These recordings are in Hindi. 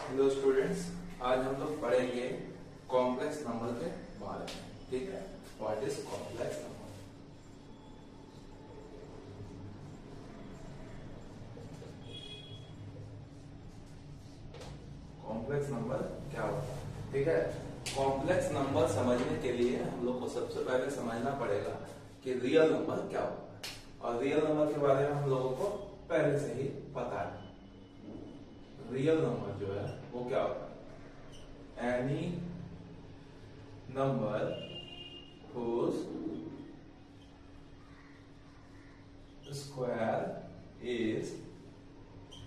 हेलो स्टूडेंट्स, आज हम लोग पढ़ेंगे कॉम्प्लेक्स नंबर के बारे में। ठीक है, what is complex number. Complex number क्या होता है? ठीक है, कॉम्प्लेक्स नंबर समझने के लिए हम लोग को सबसे पहले समझना पड़ेगा कि रियल नंबर क्या होता है, और रियल नंबर के बारे में हम लोगों को पहले से ही पता है। रियल नंबर जो है वो क्या होता है? Any number whose square is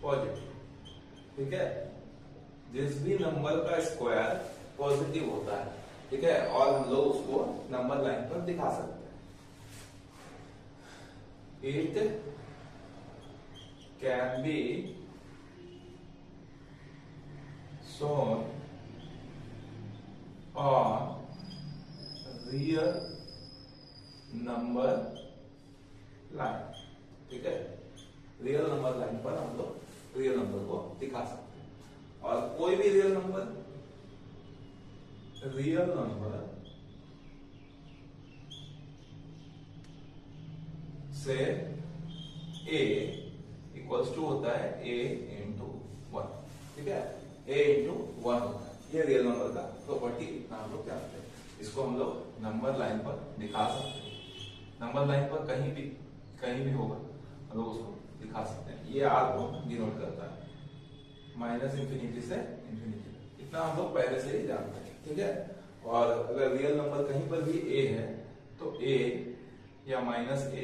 positive. ठीक है, जिस भी नंबर का स्क्वायर पॉजिटिव होता है, ठीक है, और हम लोग उसको नंबर लाइन पर दिखा सकते हैं। It can be shown on real number line। ठीक है, रियल नंबर लाइन पर हम लोग रियल नंबर को दिखा सकते हैं। और कोई भी रियल नंबर से a इक्वल्स टू होता है a इंटू 1। ठीक है, a इंटू 1 होता है, ये रियल नंबर का प्रॉपर्टी इतना हम लोग जानते हैं। इसको हम लोग नंबर लाइन पर दिखा सकते हैं। नंबर लाइन पर कहीं भी होगा हम लोग उसको दिखा सकते हैं। ये r को डिनोट करता है माइनस इंफिनिटी से इंफिनिटी, इतना हम लोग पहले से ही जानते हैं। ठीक है, और अगर रियल नंबर कहीं पर भी a है तो a या माइनस a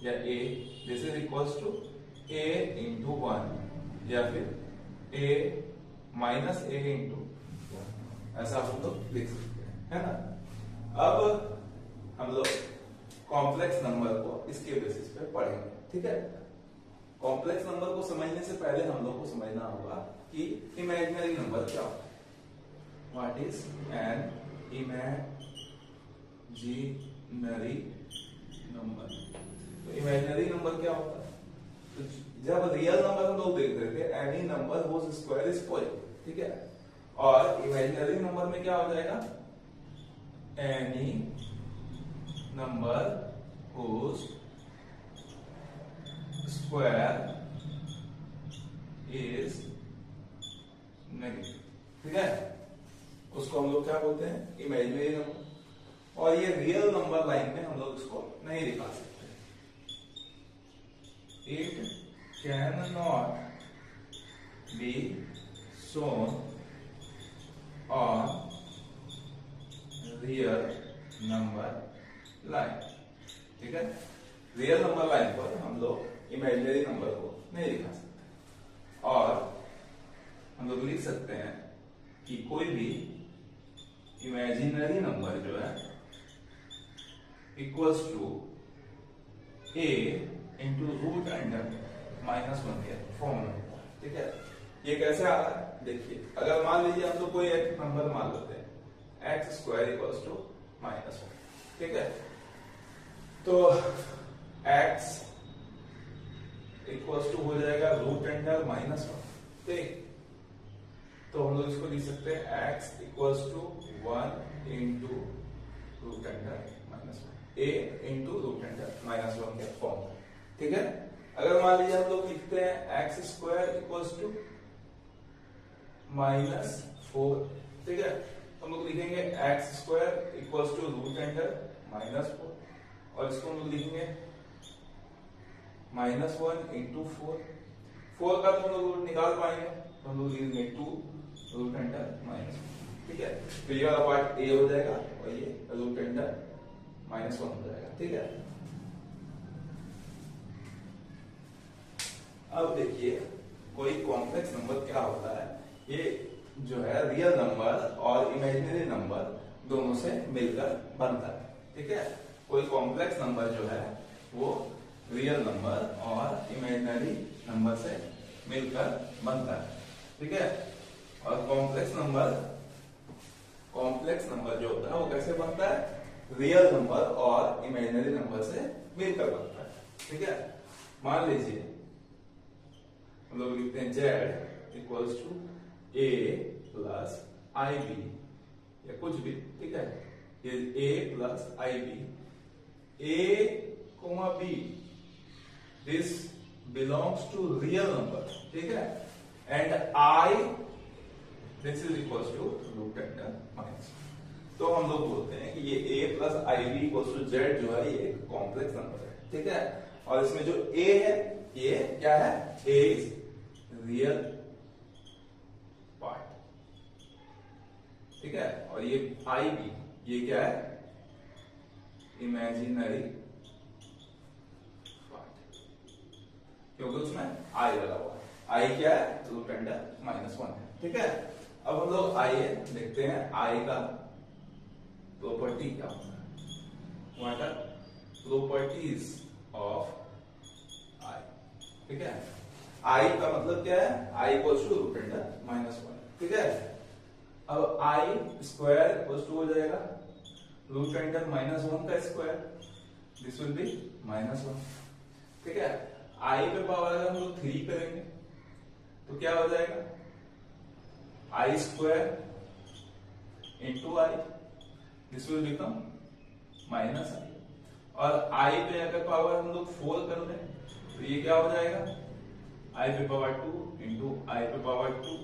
या a this is equals to a into 1 या फिर a माइनस a इंटू 1, ऐसा हम लोग लिख सकते हैं, है ना। अब हम लोग कॉम्प्लेक्स नंबर को इसके बेसिस पे पढ़ेंगे। ठीक है, कॉम्प्लेक्स नंबर को समझने से पहले हम लोग को समझना होगा कि इमेजिनरी नंबर क्या होता है। What is an imaginary number. तो इमेजिनरी नंबर क्या होता है? तो जब रियल नंबर हम लोग देख रहे थे any number whose square is positive. ठीक है, और इमेजिनरी नंबर में क्या हो जाएगा? Any number whose square is negative. ठीक है, उसको हम लोग क्या बोलते हैं? Imaginary number. और ये रियल नंबर लाइन में हम लोग इसको नहीं दिखा सकते। It can not be shown on real number line. ठीक है, रियल नंबर लाइन पर हम लोग इमेजिनरी नंबर को नहीं दिखा सकते। और हम लोग लिख सकते हैं कि कोई भी इमेजिनरी नंबर जो है equals to a into root under minus 1 के फॉर्म में। ठीक है, ये कैसे आ रहा है? देखिए, अगर मान लीजिए हम लोग कोई एक नंबर मान लेते हैं x square equals to minus 1। ठीक है, तो x इक्वल्स टू हो जाएगा रूट अंडर माइनस 1। ठीक, तो हम लोग इसको लिख सकते हैं x equals to 1 into root under minus 1, a into root under minus 1 के फॉर्म। ठीक है, अगर मान लीजिए हम लोग लिखते हैं x square equals to minus 4। ठीक है, हम लोग लिखेंगे x square equals to root under minus 4, और इसको हम लोग लिखेंगे माइनस 1 इंटू 4 का तो हम लोग रूट निकाल पाएंगे, तो हम लोग लिखेंगे 2 रूट अंडर माइनस 1। ठीक है, तो ये वाला पार्ट a हो जाएगा और ये रूट अंडर माइनस 1 हो जाएगा। ठीक है, अब देखिए कोई कॉम्प्लेक्स नंबर क्या होता है। ये जो है रियल नंबर और इमेजिनरी नंबर दोनों से मिलकर बनता है। ठीक है, कोई कॉम्प्लेक्स नंबर जो है वो रियल नंबर और इमेजिनरी नंबर से मिलकर बनता है। ठीक है, और कॉम्प्लेक्स नंबर जो होता है वो कैसे बनता है? रियल नंबर और इमेजिनरी नंबर से मिलकर बनता है। ठीक है, मान लीजिए हम लोग लिखते हैं z equals to a plus i b या कुछ भी, ठीक है, ये a plus i b, a comma b, this belongs to real number, ठीक है, and i this is equals to root under minus. तो हम लोग बोलते हैं कि ये a plus i b equals to z जो है ये एक कॉम्प्लेक्स नंबर है, ठीक है, और इसमें जो a है ये क्या है, a इज रियल पार्ट, ठीक है, और ये आई बी ये क्या है, इमेजिनरी पार्ट, क्योंकि उसमें i लगा हुआ है, i क्या है, रूट अंडर माइनस 1 है, ठीक है। अब हम लोग आइए देखते हैं i का प्रॉपर्टी क्या होता है, what are properties of i, ठीक है, आई का मतलब क्या है, i equals to root under minus 1, ठीक है। अब आई स्क्वायर इक्वल्स टू हो जाएगा रूट अंडर माइनस 1 का square, this will be minus 1, ठीक है। आई पे पावर अगर हम लोग 3 करेंगे तो क्या हो जाएगा, i square into i, this will become minus i, और आई पे अगर पावर हम लोग 4 कर दें तो ये क्या हो जाएगा, आई पे पावर 2 इंटू आई पे power 2,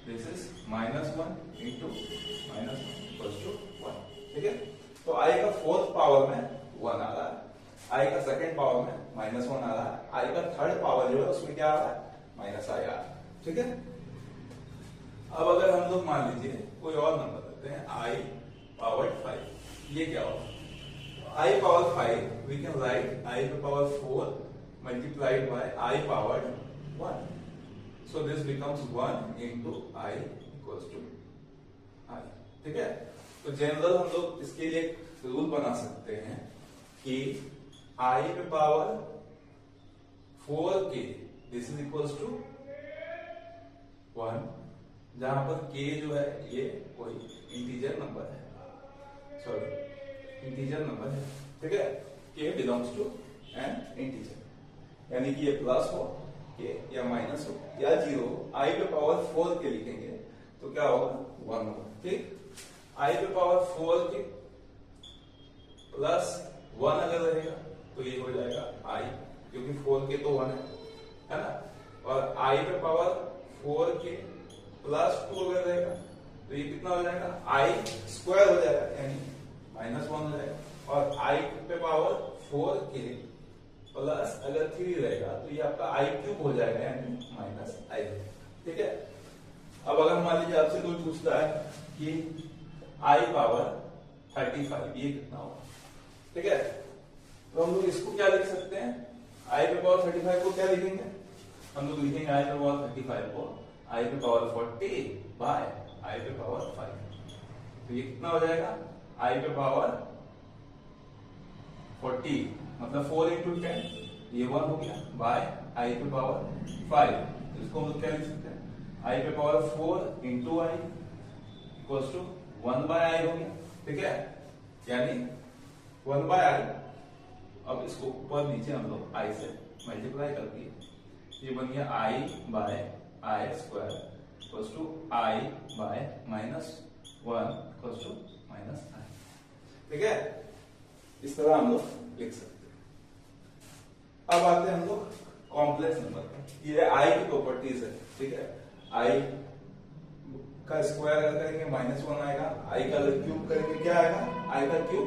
this is minus 1 into minus 1 equals to 1, ठीक है। तो आई का फोर्थ पावर में 1 आ रहा है, आई का सेकंड पावर में माइनस 1 आ रहा है, आई का थर्ड पावर जो है उसमें क्या आ रहा है, माइनस आई आ रहा है, ठीक है। अब अगर हम लोग मान लीजिए कोई और नंबर देते हैं आई पावर 5, ये क्या होगा, i power 5 we can write i power 4 multiplied by i power 1, so this becomes 1 into i equals to i, ठीक है। तो जनरल हम लोग इसके लिए एक रूल बना सकते हैं कि आई पे power 4k this is equals to 1, जहां पर k जो है ये कोई इंटीजर नंबर है, सॉरी इंटीजर नंबर है, ठीक है, k belongs to an integer, यानी कि ये प्लस हो k या माइनस हो या 0 हो, आई पे पावर 4k लिखेंगे तो क्या होगा, 1 होगा, ठीक। आई पे पावर 4k प्लस 1 अगर रहेगा तो ये हो जाएगा i, क्योंकि 4k तो 1 है ना, और i पे पावर 4k प्लस 2 अगर रहेगा तो ये कितना हो जाएगा, i स्क्वायर हो जाएगा, यानी माइनस 1 हो जाएगा, और i पे पावर 4k प्लस अगर 3 रहेगा तो ये आपका i क्यूब हो जाएगा, यानी माइनस i, ठीक है। अब अगर मान लीजिए आपसे कोई पूछता है कि i पावर 35 ये कितना होगा, ठीक है, तो हम लोग इसको क्या लिख सकते हैं, i पे पावर 35 को क्या लिखेंगे, हम लोग लिखेंगे i पे पावर 35 को i पे पावर 40 बाय i पे पावर 5, तो ये कितना हो जाएगा, i पे पावर 40 मतलब 4 इंटू 10 ये 1 हो गया, बाय i पे पावर 5, इसको हम लोग क्या लिख सकते हैं, i पे power 4 into i equals to 1 by i हो गया, ठीक है, यानी 1 बाय आई। अब इसको ऊपर नीचे हम लोग i से मल्टीप्लाई कर दिए, ये बन गया i by i square equals to i by minus 1 equals to minus i, ठीक है, इस तरह हम लोग लिख सकते हैं। अब आते हैं हम लोग कॉम्प्लेक्स नंबर पर, ये आई की प्रॉपर्टीज है, ठीक है, आई का स्क्वायर अगर करेंगे माइनस 1 आएगा, आई का अगर क्यूब करेंगे क्या आएगा, आई का क्यूब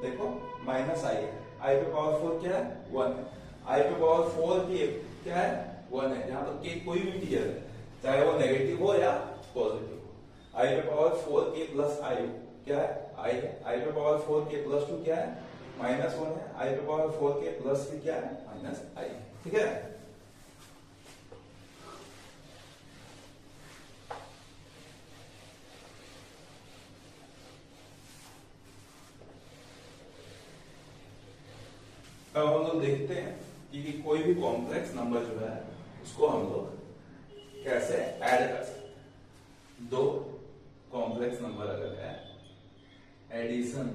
देखो माइनस आई है, आई पे पावर 4 क्या है, 1 है, आई पे पावर 4 की क्या है, 1 है, जहां पर k कोई भी इंटीजर है, चाहे वो नेगेटिव हो या पॉजिटिव हो, आई पे पावर 4k प्लस आई क्या है, आई है, आई पे पावर 4k प्लस 2 क्या है, माइनस 1 है, आई पे पावर 4k प्लस 3 क्या है, माइनस आई, ठीक है। अब हम लोग देखते हैं कि कोई भी कॉम्प्लेक्स नंबर जो है उसको हम लोग कैसे ऐड कर सकते हैं। दो कॉम्प्लेक्स नंबर अगर है, addition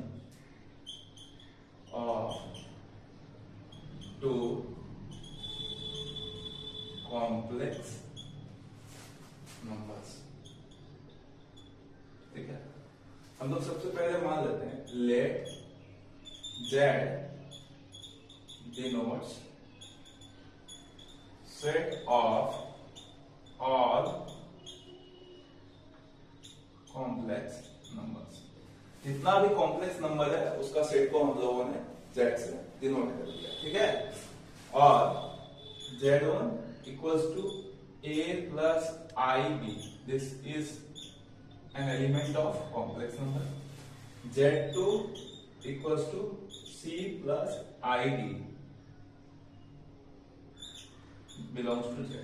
of two complex numbers, हम लोग सबसे पहले मान लेते हैं let Z denotes set of all complex numbers. जितना भी कॉम्प्लेक्स नंबर है उसका सेट को हम लोगों ने Z से डिनोट कर दिया, ठीक है। और Z1 equals to A plus IB, this is an element of complex number. Z2 equals to C plus ID belongs to Z,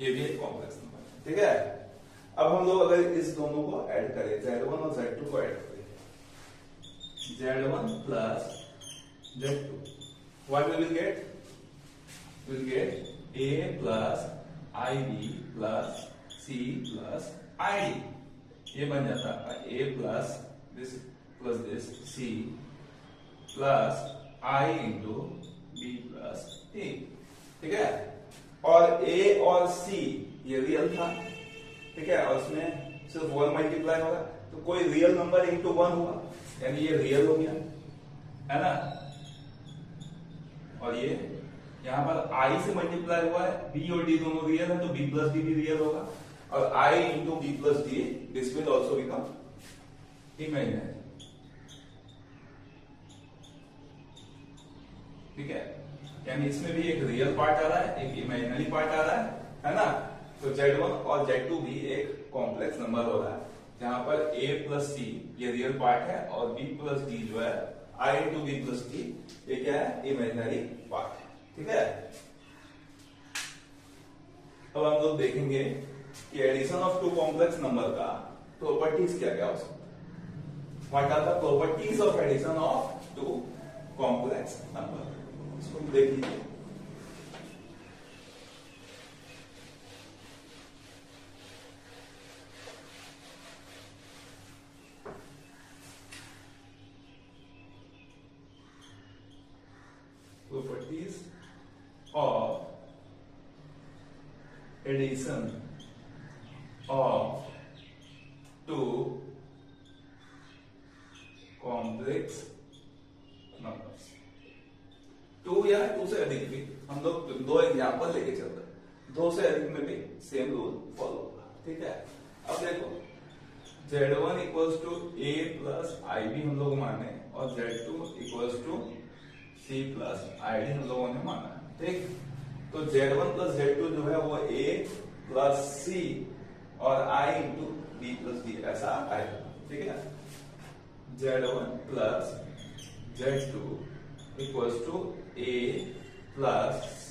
ये भी एक कॉम्प्लेक्स नंबर है, ठीक है। अब हम लोग अगर इस दोनों को ऐड करें, Z1 और Z2 को ऐड करें, Z1 plus Z2, what we will get? We will get A plus IB plus C plus ID, ये बन जाता है A plus this C plus I into B plus A, ठीक है। और A और C ये रियल था, ठीक है, और उसमें सिर्फ 1 मल्टीप्लाई होगा तो कोई रियल नंबर इंटू 1 हुआ, यानी ये रियल हो गया, है ना। और ये यहां पर I से मल्टीप्लाई हुआ है, B और D दोनों रियल है तो B प्लस D भी रियल होगा, और I into B plus D this will also become imaginary, ठीक है। यानी इसमें भी एक रियल पार्ट आ रहा है, एक इमेजिनरी पार्ट आ रहा है ना। तो Z1 और Z2 भी एक कॉम्प्लेक्स नंबर हो रहा है, जहां पर A प्लस C ये रियल पार्ट है और B प्लस D जो है I into B plus D ये क्या है, इमेजिनरी पार्ट है, ठीक है। अब हम लोग देखेंगे कि addition of two complex number का प्रॉपर्टीज क्या क्या हो सकता है। What are the properties of addition of two complex number, इसको देख लीजिए। Properties of addition of two complex numbers, two या टू से अधिक भी, हम लोग दो एग्जाम्पल लेके चल रहे हैं, दो से अधिक में भी सेम रूल फॉलो होगा, ठीक है। अब देखो Z1 equals to A plus IB हम लोग माने और Z2 equals to C plus ID हम लोगों ने माना है, ठीक। तो Z1 प्लस Z2 जो है वो A प्लस C और I into B plus D ऐसा आएगा, ठीक है। Z1 plus Z2 equals to A plus C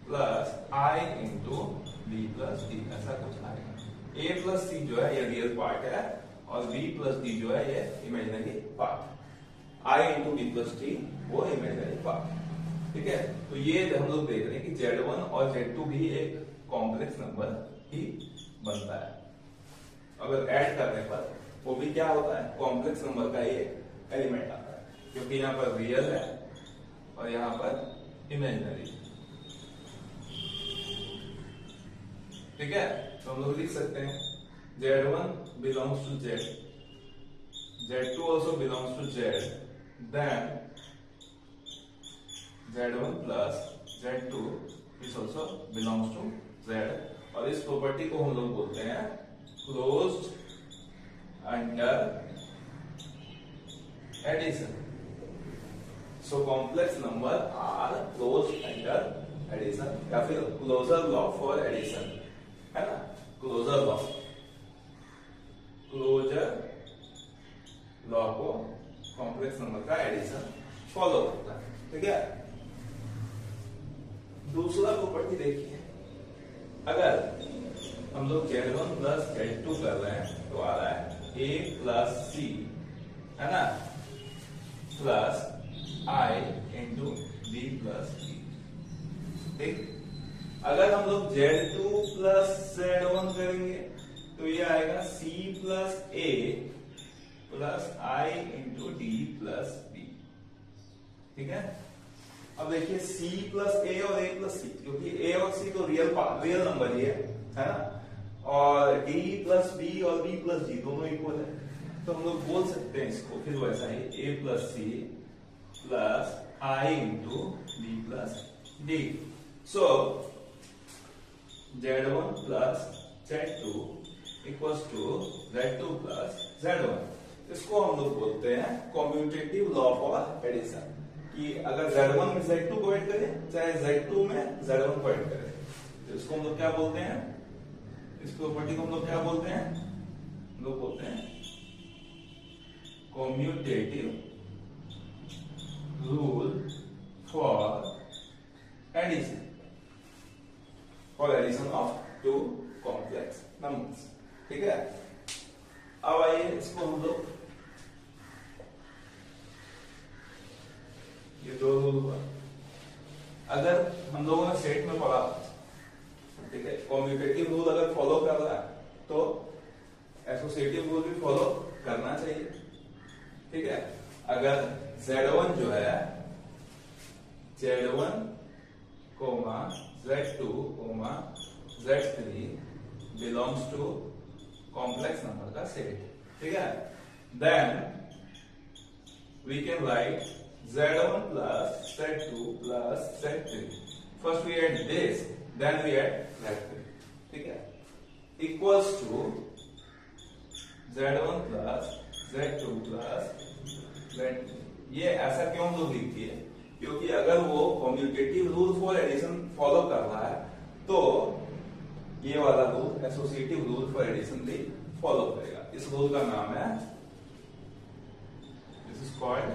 plus I into B plus D ऐसा कुछ आएगा। A प्लस C जो है ये रियल पार्ट है और B प्लस D जो है ये imaginary part, I into B plus D वो इमेजिनरी पार्ट, ठीक है। तो ये हम लोग देख रहे हैं कि Z1 और Z2 भी एक कॉम्प्लेक्स नंबर ही बनता है, अगर ऐड करने पर वो भी क्या होता है, कॉम्प्लेक्स नंबर का ये एलिमेंट आता है, क्योंकि यहाँ पर रियल है और यहाँ पर इमेजिनरी, ठीक है। तो हम लोग लिख सकते हैं Z1 belongs to Z, Z2 also belongs to Z, then Z1 plus Z2 is also belongs to Z, और इस प्रॉपर्टी को हम लोग बोलते हैं closed under addition. So complex number are closed under addition, या फिर क्लोजर लॉ फॉर एडिशन, है ना। क्लोजर लॉ, क्लोजर लॉ को कॉम्प्लेक्स नंबर का एडिशन फॉलो करता है, ठीक है। दूसरा प्रॉपर्टी देखिए, अगर हम लोग Z1 प्लस Z2 कर रहे हैं तो आ रहा है A प्लस C, है ना, plus I into B plus D, ठीक। अगर हम लोग Z2 प्लस Z1 करेंगे तो ये आएगा C plus A plus I into D plus B, ठीक है। अब देखिए C प्लस A और A प्लस C, क्योंकि A और C तो रियल नंबर ही है ना, और a प्लस बी और b प्लस जी दोनों इक्वल है, तो हम लोग बोल सकते हैं इसको फिर वैसा ही a plus c plus i into b plus d. So z1 plus z2 equals to z2 plus z1। इसको हम लोग बोलते हैं कॉम्यूटेटिव लॉ फॉर एडिशन, कि अगर z1 में z2 को ऐड करें चाहे z2 में z1 को ऐड करें, तो इसको हम लोग क्या बोलते हैं, इस प्रॉपर्टी को हम लोग क्या बोलते हैं, हम लोग बोलते हैं commutative rule for addition of two complex numbers. ठीक है, अब आइए इसको हम लोग, ये दो रूल हुआ, अगर हम लोगों ने सेट में पढ़ा, ठीक है, कॉम्यूटेटिव रूल अगर फॉलो कर रहा है तो एसोसिएटिव रूल भी फॉलो करना चाहिए। ठीक है, अगर Z1 जो है Z1, Z2, Z3 belongs to complex number का सेट, ठीक है, then we can write Z1 plus Z2 plus Z3. First we add this, then we add Z3. ठीक है, equals to Z1 plus Z2 plus Z3। ये ऐसा क्यों लोग लिखती है, क्योंकि अगर वो commutative rule for addition follow कर रहा है तो ये वाला rule associative rule for addition भी फॉलो करेगा। इस रूल का नाम है, this is called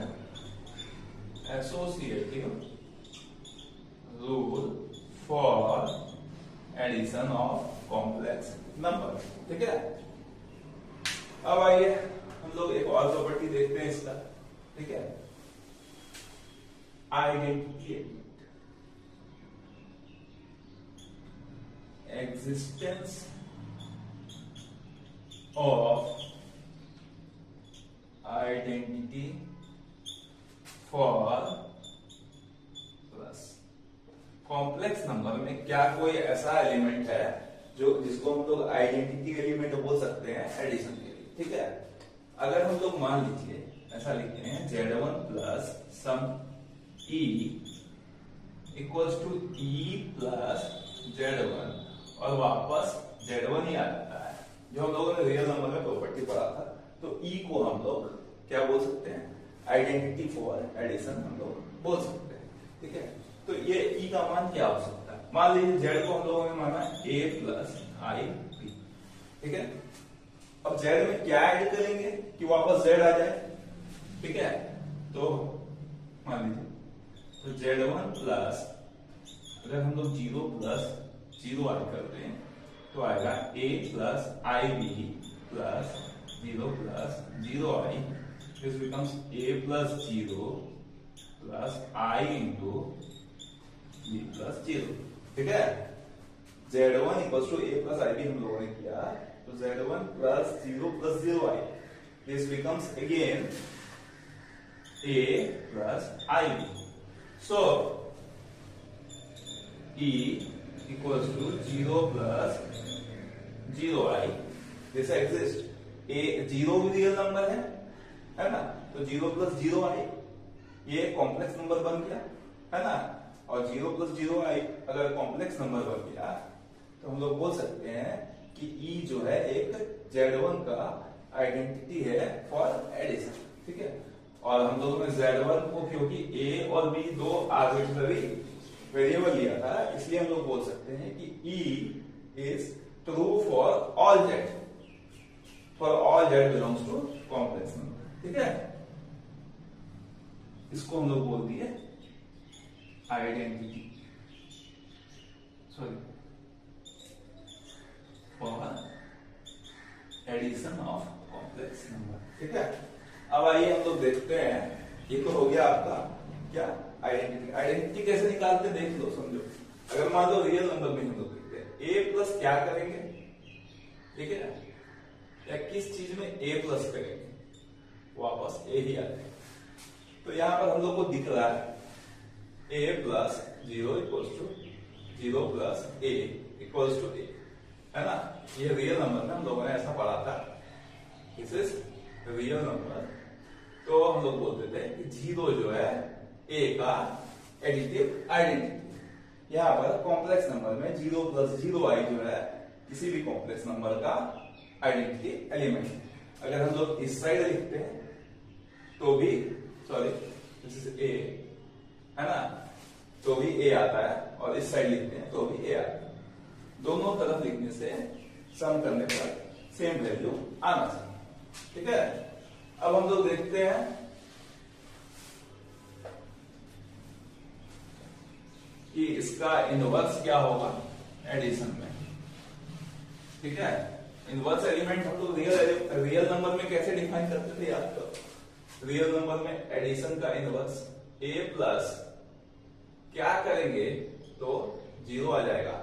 associative rule for addition of complex number। ठीक है, अब आइए हम लोग एक और प्रॉपर्टी देखते हैं इसका। ठीक है, identity existence of identity for plus. Complex number में क्या कोई ऐसा एलिमेंट है जो जिसको हम लोग आइडेंटिटी एलिमेंट बोल सकते हैं एडिशन के लिए। ठीक है, अगर हम लोग मान लीजिए ऐसा लिखते हैं Z1 plus some E equals to E plus Z1 और वापस Z1 ही आ जाता है, जो हम लोगों ने रियल नंबर में प्रॉपर्टी पढ़ा था। तो E को हम लोग क्या बोल सकते हैं, आइडेंटिटी फॉर एडिशन हम लोग बोल सकते हैं। ठीक है, तो ये E का मान क्या हो सकता है, मान लीजिए Z को हम लोगों ने माना A प्लस आई बी। ठीक है, अब Z में क्या ऐड करेंगे कि वापस Z आ जाए। ठीक है, तो मान लीजिए तो Z1 प्लस, अगर हम लोग 0 प्लस 0 ऐड करते हैं तो आएगा A plus i b plus 0 plus 0 i. This becomes A plus 0 plus I into B plus 0। ठीक है, Z1 equals to A plus IB हम लोगों ने किया, तो Z1 plus 0 plus 0I, this becomes again A plus IB। So E equals to 0 plus 0I, this exists। A 0 भी रियल नंबर है ना, तो 0 प्लस 0 आई ये कॉम्प्लेक्स नंबर बन गया, है ना, और 0 प्लस 0 आई अगर कॉम्प्लेक्स नंबर बन गया तो हम लोग बोल सकते हैं कि E जो है एक Z1 का आइडेंटिटी है फॉर एडिशन। ठीक है, और हम लोगों ने Z1 को क्योंकि A और B दो आर्बिट्ररी वेरिएबल लिया था, इसलिए हम लोग बोल सकते हैं कि E is true for all Z, for all Z belongs to complex number. ठीक है, इसको हम लोग बोल दिए identity for addition of complex number. ठीक है, अब आइए हम लोग देखते हैं, ये तो हो गया आपका क्या आइडेंटिटी। आइडेंटिटी कैसे निकालते हैं देख लो, समझो। अगर मान लो रियल नंबर में हम लोग देखते हैं A प्लस क्या करेंगे, ठीक है, या किस चीज में A प्लस करेंगे, वापस A ही आ जाएगा। तो यहां पर हम लोग को दिख रहा है A plus 0 equals to 0 plus A equals to A। है ना, ये रियल नंबर में हम लोगों ने ऐसा पढ़ा था, दिस इज रियल नंबर। तो हम लोग बोलते थे कि 0 जो है ए का एडिटिव आइडेंटिटी। यहाँ पर कॉम्प्लेक्स नंबर में 0 + 0i जो है किसी भी कॉम्प्लेक्स नंबर का आइडेंटिटी एलिमेंट है। अगर हम लोग इस साइड लिखते हैं तो भी, सॉरी दिस इज ए, है ना, तो भी ए आता है, और इस साइड लिखते हैं तो भी ए आता है। दोनों तरफ लिखने से सम करने पर सेम वैल्यू आना चाहिए, ठीक है। अब हम लोग देखते हैं कि इसका इनवर्स क्या होगा एडिशन में, ठीक है। इनवर्स एलिमेंट हम लोग रियल नंबर में कैसे डिफाइन करते थे याद करो। रियल नंबर में एडिशन का इनवर्स a प्लस क्या करेंगे तो 0 आ जाएगा,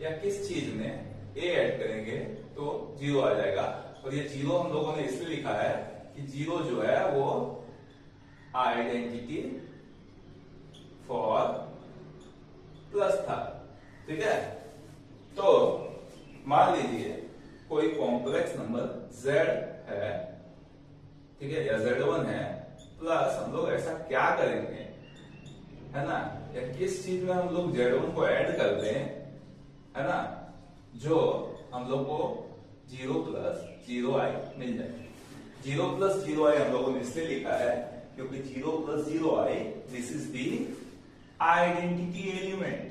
या किस चीज में a ऐड करेंगे तो 0 आ जाएगा। और ये 0 हम लोगों ने इसलिए लिखा है कि 0 जो है वो आइडेंटिटी फॉर प्लस था, ठीक है। तो मान लीजिए कोई कॉम्प्लेक्स नंबर z है, ठीक है, या z1 है, प्लस हम लोग ऐसा क्या करेंगे, है ना, या किस चीज में हम लोग z1 को ऐड कर दें, है ना, जो हम लोग को 0 + 0i मिल जाए। 0 + 0i हम लोगों ने इसलिए लिखा है क्योंकि 0 + 0i this is the identity element,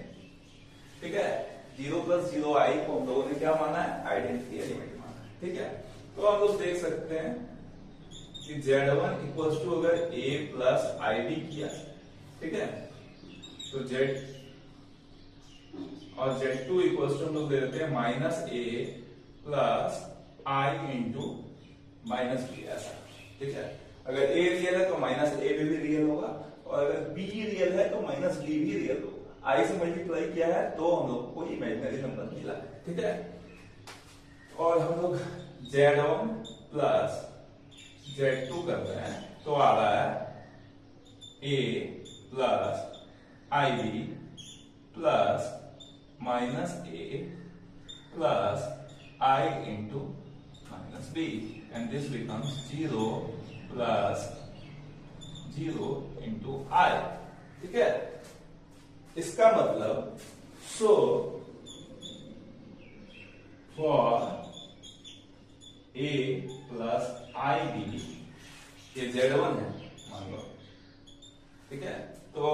ठीक है। 0 + 0i को हम लोगों ने क्या माना है, आइडेंटिटी एलिमेंट माना है, ठीक है। तो हम लोग देख सकते हैं कि z1 = अगर a + ib किया, ठीक है, तो z और z2 = हम लोग दे देते हैं -a + i × -b, ऐसा, ठीक है। अगर a रियल है तो -a भी रियल होगा, और अगर b रियल है तो -b भी रियल होगा। i से मल्टीप्लाई किया है तो हम लोग को इमेजिनरी नंबर मिला है, ठीक है। और हम लोग z1 + z2 कर रहे हैं तो आ रहा है a + ib + -a + i × -b, and this becomes 0 + 0 × i, ठीक है। इसका मतलब सो फॉर a + ib, ये z1 है मान लो, ठीक है, तो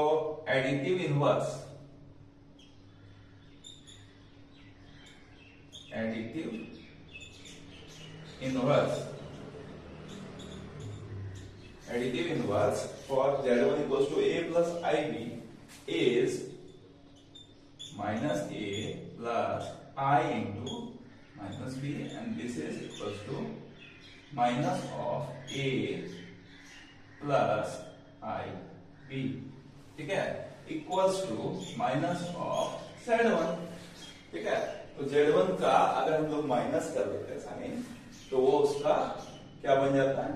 additive inverse for z1 = a + ib is -a + i × -b, and this is equals to minus of a plus ib, ठीक है, equals to minus of z1, ठीक है। तो z1 का अगर हम लोग माइनस कर देते हैं साइन, तो वो उसका क्या बन जाता है,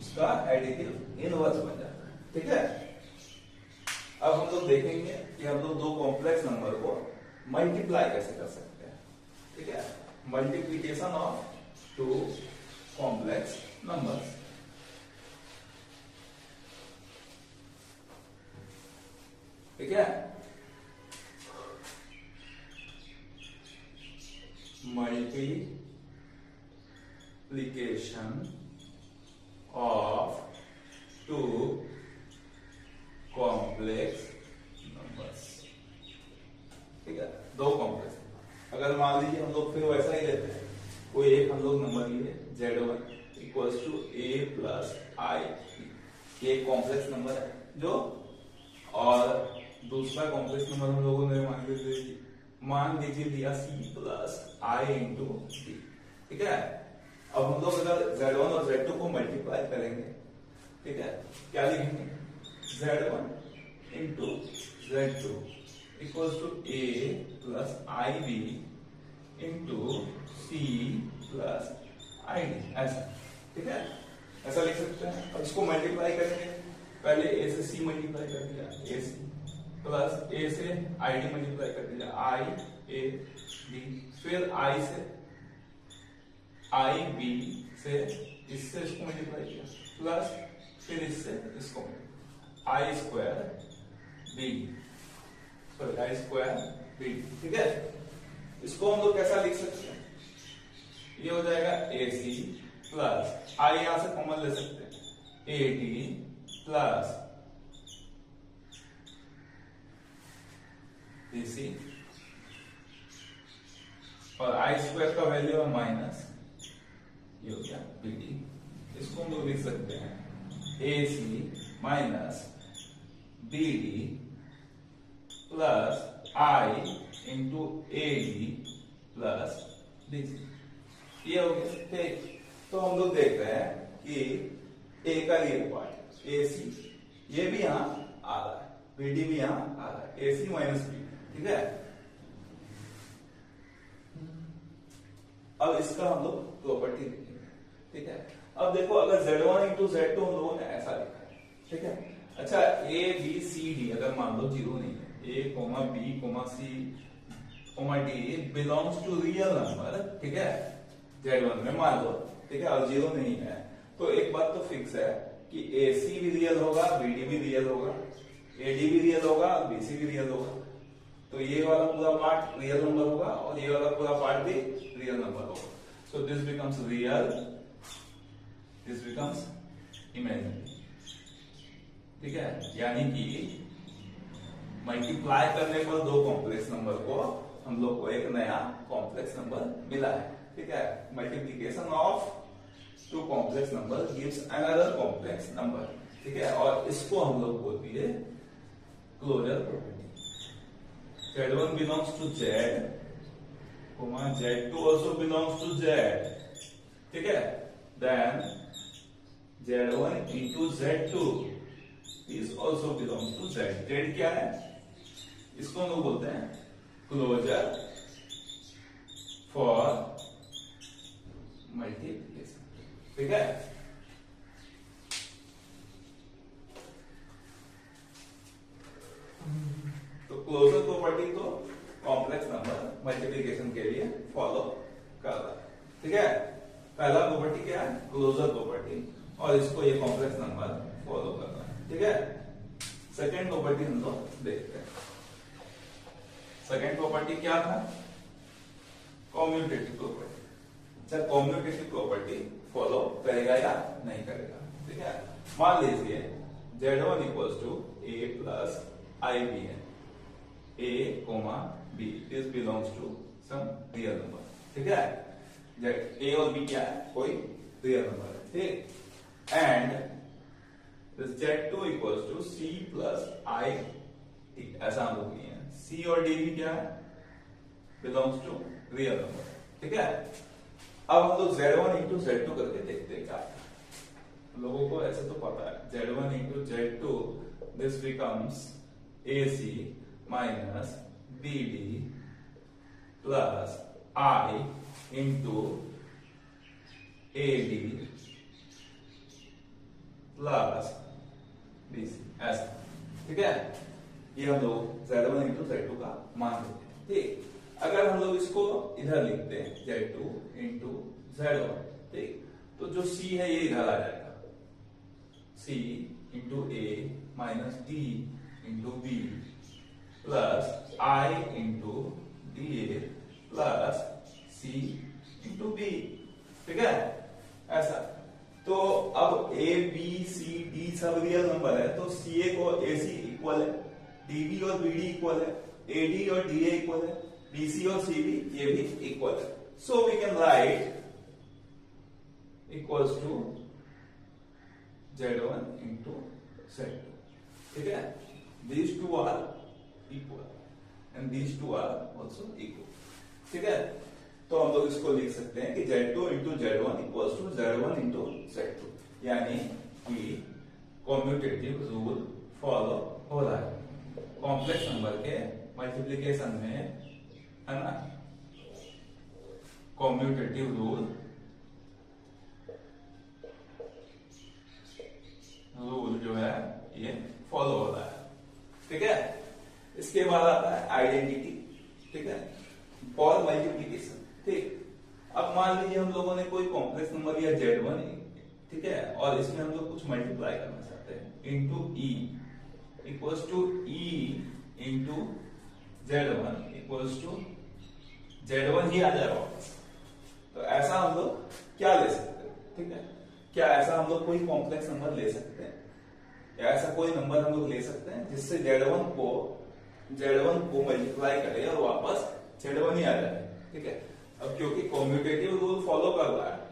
उसका एडिटिव इनवर्स बन जाता है, ठीक है। अब हम लोग देखेंगे कि हम लोग दो कॉम्प्लेक्स नंबर को मल्टीप्लाई कैसे कर सकते हैं, ठीक है। Multiplication of two complex numbers, ठीक है। Multiplication of two complex numbers, ठीक है, दो कॉम्प्लेक्स। अगर मान लीजिए हम लोग फिर वैसा ही लेते हैं, कोई एक हम लोग नंबर लिए z1 equals to a plus i, ये एक कॉम्प्लेक्स नंबर है जो, और दूसरा कॉम्प्लेक्स नंबर हम लोगों ने मान लीजिए लिया c plus i into D, ठीक है। अब हम लोग अगर z1 और z2 को मल्टीप्लाई करेंगे, ठीक है, क्या लिखेंगे, z1 into z2 equals to a plus i b into c plus i d, ऐसा, ठीक है, ऐसा लिख सकते हैं। अब इसको मल्टीप्लाई करेंगे, पहले a से c मल्टीप्लाई कर दिया, a c प्लस a से आई डी मल्टीप्लाई कर दिया, आई ए डी फिर आई से आई बी से इससे इसको मल्टीप्लाई किया प्लस फिर इससे इसको i square b sorry i square b. ठीक है, इसको हम लोग कैसा लिख सकते हैं, ये हो जाएगा ए सी प्लस आई यहां से कॉमन ले सकते हैं a d plus b c और आई स्क्वायर का वैल्यू है माइनस ये हो गया बी डी। इसको हम लोग लिख सकते हैं a c minus b d plus i into a d plus b c. ये हो गया। ठीक, तो हम लोग देख रहे हैं कि ए का ये पार्ट ए सी ये भी यहां आ रहा है, बी डी भी यहां आ रहा है, ए सी माइनस बी। ठीक है, अब इसका हम लोग प्रॉपर्टी लिखेंगे। ठीक है, अब देखो अगर Z1 इंटू Z2 हम लोगों ने ऐसा लिखा है। ठीक है, अच्छा ए बी सी डी अगर मान लो जीरो नहीं है, a comma b comma c comma d belongs to real number. ठीक है, Z1 में मान लो, ठीक है, और जीरो नहीं है, तो एक बात तो फिक्स है कि ए सी भी रियल होगा, बी डी भी रियल होगा, ए डी भी रियल होगा, बी सी भी रियल होगा। तो ये वाला पूरा पार्ट रियल नंबर होगा और ये वाला पूरा पार्ट भी रियल नंबर होगा। सो this becomes real, this becomes imaginary. ठीक है, यानी कि मल्टीप्लाई करने पर दो कॉम्प्लेक्स नंबर को हम लोग को एक नया कॉम्प्लेक्स नंबर मिला है। ठीक है, multiplication of two complex number gives another complex number. ठीक है, और इसको हम लोग बोलते हैं closure property. Z1 belongs to Z, Z2 also belongs to Z. ठीक है, then Z1 into Z2 is also belongs to Z. Z क्या है, इसको हम लोग बोलते हैं क्लोजर फॉर मल्टीप्लिकेशन। ठीक है, तो क्लोजर प्रॉपर्टी तो कॉम्प्लेक्स नंबर मल्टीप्लिकेशन के लिए फॉलो कर रहा है। ठीक है, पहला प्रॉपर्टी क्या है, क्लोजर प्रॉपर्टी, और इसको ये कॉम्प्लेक्स नंबर फॉलो कर रहा है। ठीक है, सेकेंड प्रॉपर्टी हम लोग देखते हैं। सेकेंड प्रॉपर्टी क्या था, कॉम्यूटेटिव प्रॉपर्टी। अच्छा, कॉम्यूटेटिव प्रॉपर्टी फॉलो करेगा या नहीं करेगा। ठीक है, मान लीजिए Z1 equals to A plus i b है, A, B, this belongs to some real number। ठीक है, A और B क्या है, कोई रियल नंबर है। ठीक, and Z2 equals to C plus i t, ऐसा हम लोग लिए हैं। C और D भी क्या है, बिलोंग्स टू रियल नंबर। ठीक है, अब हम लोग Z1 इंटू Z2 करके देखते हैं क्या लोगों को ऐसे तो पता है। Z1 into Z2 this becomes AC minus BD plus I into AD plus BC, ऐसा। ठीक है, ये हम लोग Z1 इंटू Z2 का मान लेते हैं। ठीक, अगर हम लोग इसको इधर लिखते हैं Z2 इंटू Z1, ठीक, तो जो C है ये इधर आ जाएगा, C into A minus D into B plus I into DA plus C into B। ठीक है, ऐसा। तो अब A, B, C, D सब रियल नंबर है, तो CA को AC इक्वल है, DB और BD इक्वल है, AD और DA इक्वल है, BC और CB ये भी इक्वल है। So we can write equals to Z1 into Z2। ठीक है, these two are equal and these two are also equal। ठीक है, तो हम लोग इसको लिख सकते हैं कि Z2 into Z1 equals to Z1 into Z2, यानी कि कॉम्यूटेटिव रूल फॉलो हो रहा है कॉम्प्लेक्स नंबर के मल्टीप्लिकेशन में, है ना। कॉम्यूटेटिव रूल जो है ये फॉलो हो रहा है। ठीक है, इसके बाद आता है आइडेंटिटी। ठीक है, फॉर मल्टीप्लीकेशन। ठीक, अब मान लीजिए हम लोगों ने कोई कॉम्प्लेक्स नंबर लिया Z1, ठीक है, और इसमें हम लोग कुछ मल्टीप्लाई करना चाहते हैं into e equals to e into Z1 equals to Z1 ही आ जाएगा वापस। तो ऐसा हम लोग क्या ले सकते हैं, ठीक है, क्या ऐसा हम लोग कोई कॉम्प्लेक्स नंबर ले सकते हैं, या ऐसा कोई नंबर हम लोग ले सकते हैं जिससे Z1 को मल्टीप्लाई करे और वापस Z1 ही आ जाए, ठीक है। अब क्योंकि कॉम्यूटेटिव रूल फॉलो कर रहा है